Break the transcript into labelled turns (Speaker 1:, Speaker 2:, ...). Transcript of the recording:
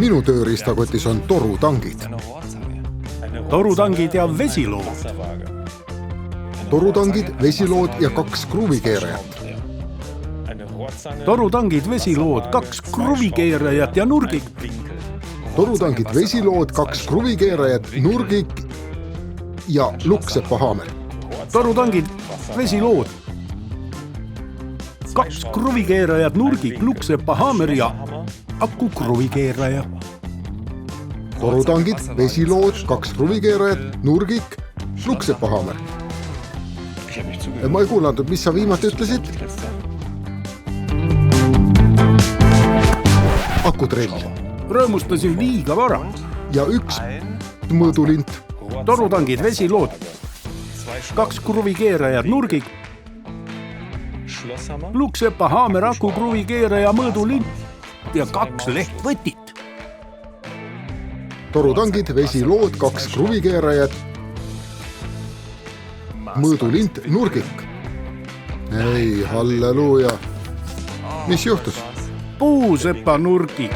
Speaker 1: Minu tööriistakotis on torutangid.
Speaker 2: Torutangid ja vesilood.
Speaker 1: Torutangid, vesilood ja 2 kruvikeerajat.
Speaker 2: Torutangid, vesilood, 2 kruvikeerajat ja nurgik.
Speaker 1: Torutangid, vesilood, 2 kruvikeerajat, nurgik ja luksepahaamer.
Speaker 2: Torutangid, vesilood, 2 kruvikeerajat, nurgik, luksepahaamer ja akukruvikeeraja.
Speaker 1: Torutangid, vesilood, 2 kruvikeerajat, nurgik, luksepahaamer. Ma ei kuulanud, mis sa viimati ütlesid? Akutrell.
Speaker 2: Rõõmustasin liiga vara.
Speaker 1: Ja 1 mõõdulint.
Speaker 2: Torutangid, vesilood, 2 kruvikeerajat, nurgik, luksepahaamer, akukruvikeeraja, mõõdulint ja 2 lehtvõtit.
Speaker 1: Torutangid, vesilood, 2 kruvikeerajat, mõõdulint, nurgik. Ei, halleluuja. Mis juhtus?
Speaker 2: Puusepa nurgik.